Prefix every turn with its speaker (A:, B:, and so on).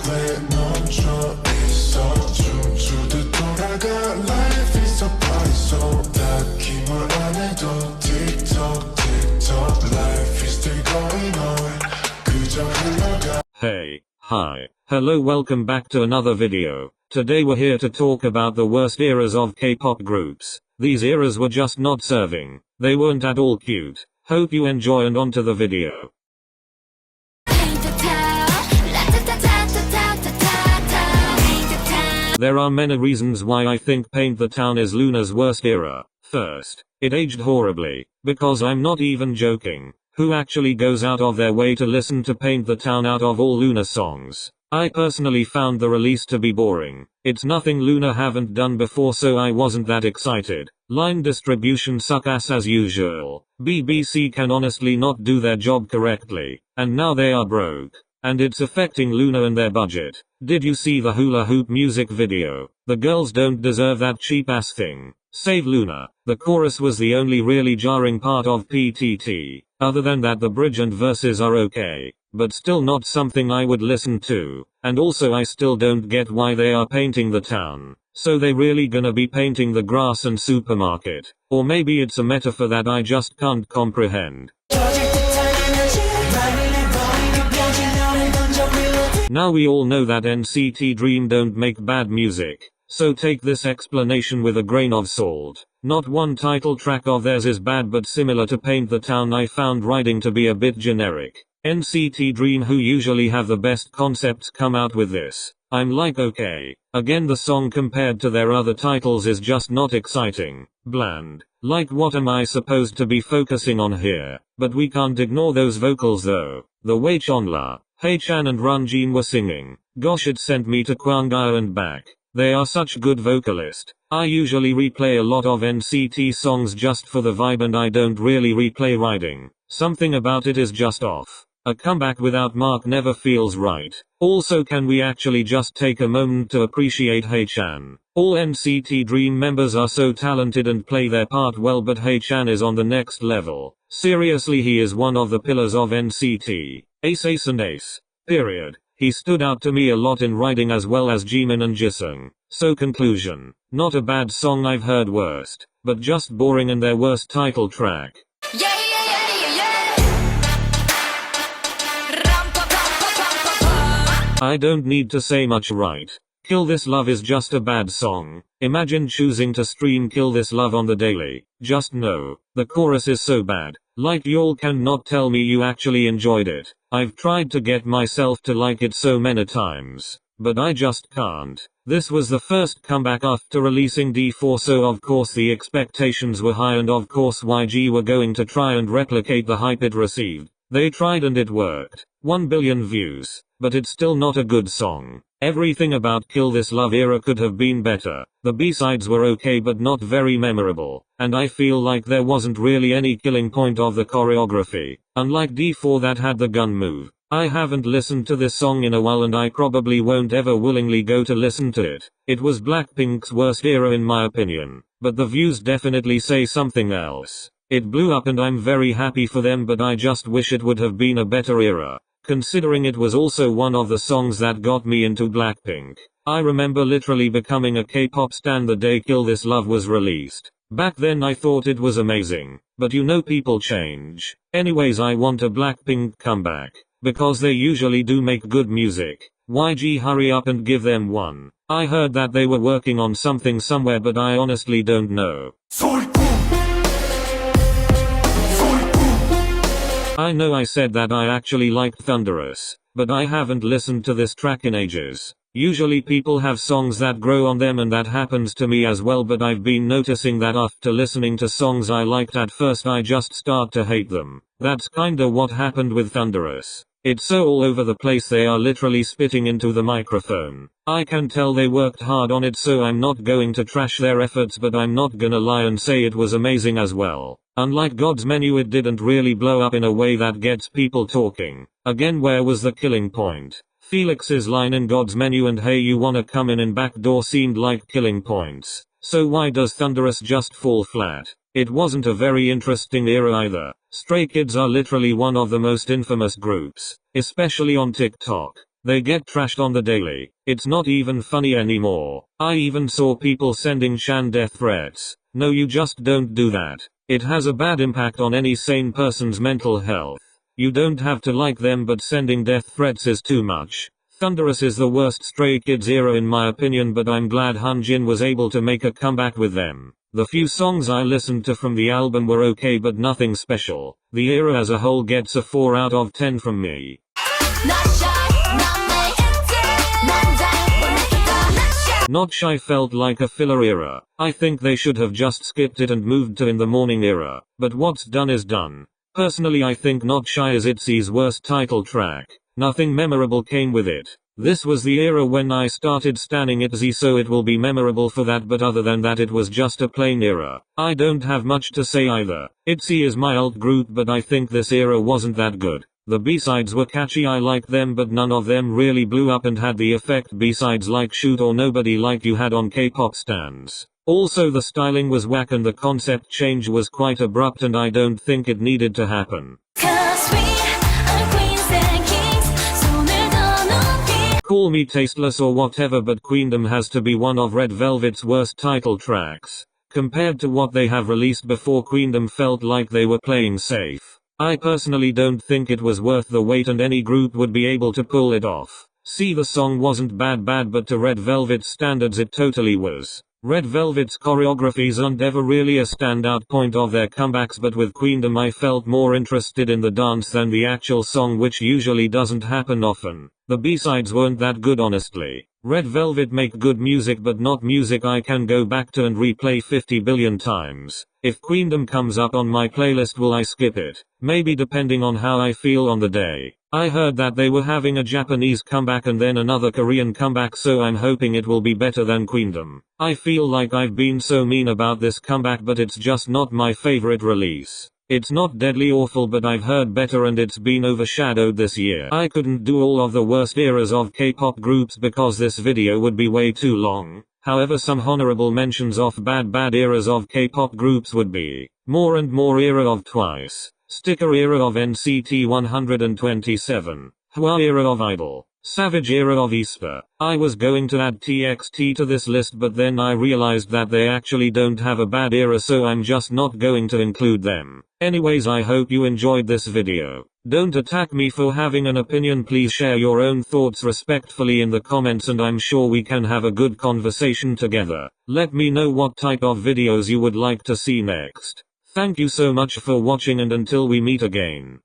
A: 왜 멈춰 있어 춤추듯 돌아가 Life is a party so 딱히 뭘 안 해도 TikTok TikTok Life is still going on 그저 흘러가.
B: Hey, hi, hello, welcome back to another video. Today we're here to talk about the worst eras of K-pop groups. These eras were just not serving. They weren't at all cute. Hope you enjoy and on to the video. There are many reasons why I think Paint the Town is LOONA's worst era. First, it aged horribly. Because I'm not even joking. Who actually goes out of their way to listen to Paint the Town out of all LOONA songs? I personally found the release to be boring. It's nothing LOONA haven't done before, so I wasn't that excited. Line distribution suck ass as usual. BBC can honestly not do their job correctly. And now they are broke. And it's affecting LOONA and their budget. Did you see the hula hoop music video? The girls don't deserve that cheap ass thing. Save LOONA. The chorus was the only really jarring part of PTT. Other than that, the bridge and verses are okay. But still not something I would listen to. And also I still don't get why they are painting the town. So they really gonna be painting the grass and supermarket? Or maybe it's a metaphor that I just can't comprehend. Now we all know that NCT Dream don't make bad music. So take this explanation with a grain of salt. Not one title track of theirs is bad, but similar to Paint the Town I found writing to be a bit generic. NCT Dream, who usually have the best concepts, come out with this. I'm like, okay. Again, the song compared to their other titles is just not exciting. Bland. Like, what am I supposed to be focusing on here? But we can't ignore those vocals though. The way Chonla, Haechan and Ranjin were singing. Gosh, it sent me to Kwangaa and back. They are such good vocalists. I usually replay a lot of NCT songs just for the vibe, and I don't really replay writing. Something about it is just off. A comeback without Mark never feels right. Also, can we actually just take a moment to appreciate Haechan? All NCT Dream members are so talented and play their part well, but Haechan is on the next level. Seriously, he is one of the pillars of NCT. Ace and ace. Period. He stood out to me a lot in writing, as well as Jimin and Jisung. So conclusion. Not a bad song, I've heard worst. But just boring, and their worst title track. I don't need to say much, right? Kill This Love is just a bad song. Imagine choosing to stream Kill This Love on the daily. Just no. The chorus is so bad. Like, y'all cannot tell me you actually enjoyed it. I've tried to get myself to like it so many times. But I just can't. This was the first comeback after releasing D4, so of course the expectations were high, and of course YG were going to try and replicate the hype it received. They tried and it worked. 1 billion views. But it's still not a good song. Everything about Kill This Love era could have been better. The B-sides were okay but not very memorable. And I feel like there wasn't really any killing point of the choreography. Unlike D4 that had the gun move. I haven't listened to this song in a while, and I probably won't ever willingly go to listen to it. It was Blackpink's worst era in my opinion. But the views definitely say something else. It blew up and I'm very happy for them, but I just wish it would have been a better era. Considering it was also one of the songs that got me into Blackpink. I remember literally becoming a K-pop stan the day Kill This Love was released. Back then I thought it was amazing. But you know, people change. Anyways, I want a Blackpink comeback. Because they usually do make good music. YG, hurry up and give them one. I heard that they were working on something somewhere, but I honestly don't know. I know I said that I actually liked Thunderous, but I haven't listened to this track in ages. Usually people have songs that grow on them, and that happens to me as well, but I've been noticing that after listening to songs I liked at first, I just start to hate them. That's kinda what happened with Thunderous. It's so all over the place, they are literally spitting into the microphone. I can tell they worked hard on it, so I'm not going to trash their efforts, but I'm not gonna lie and say it was amazing as well. Unlike God's Menu, it didn't really blow up in a way that gets people talking. Again, where was the killing point? Felix's line in God's Menu and "Hey, you wanna come in back door" seemed like killing points. So why does Thunderous just fall flat? It wasn't a very interesting era either. Stray Kids are literally one of the most infamous groups, especially on TikTok. They get trashed on the daily. It's not even funny anymore. I even saw people sending Shan death threats. No, you just don't do that. It has a bad impact on any sane person's mental health. You don't have to like them, but sending death threats is too much. Thunderous is the worst Stray Kids era in my opinion, but I'm glad Hyunjin was able to make a comeback with them. The few songs I listened to from the album were okay but nothing special. The era as a whole gets a 4 out of 10 from me. Not Shy felt like a filler era. I think they should have just skipped it and moved to In the Morning era, but what's done is done. Personally, I think Not Shy is ITZY's worst title track. Nothing memorable came with it. This was the era when I started stanning ITZY, so it will be memorable for that, but other than that it was just a plain era. I don't have much to say either. ITZY is my alt group, but I think this era wasn't that good. The B-sides were catchy, I liked them, but none of them really blew up and had the effect B-sides like Shoot or Nobody Like You had on K-pop stans. Also the styling was whack and the concept change was quite abrupt and I don't think it needed to happen. Call me tasteless or whatever, but Queendom has to be one of Red Velvet's worst title tracks. Compared to what they have released before, Queendom felt like they were playing safe. I personally don't think it was worth the wait and any group would be able to pull it off. See, the song wasn't bad, but to Red Velvet's standards it totally was. Red Velvet's choreographies aren't ever really a standout point of their comebacks, but with Queendom I felt more interested in the dance than the actual song, which usually doesn't happen often. The B-sides weren't that good honestly. Red Velvet make good music, but not music I can go back to and replay 50 billion times. If Queendom comes up on my playlist, will I skip it? Maybe, depending on how I feel on the day. I heard that they were having a Japanese comeback and then another Korean comeback, so I'm hoping it will be better than Queendom. I feel like I've been so mean about this comeback, but it's just not my favorite release. It's not deadly awful, but I've heard better and it's been overshadowed this year. I couldn't do all of the worst eras of K-pop groups because this video would be way too long. However, some honorable mentions of bad eras of K-pop groups would be More and More era of Twice, Sticker era of NCT 127, Hwa era of Idol, Savage era of Easter. I was going to add TXT to this list, but then I realized that they actually don't have a bad era, so I'm just not going to include them. Anyways, I hope you enjoyed this video. Don't attack me for having an opinion, please share your own thoughts respectfully in the comments and I'm sure we can have a good conversation together. Let me know what type of videos you would like to see next. Thank you so much for watching and until we meet again.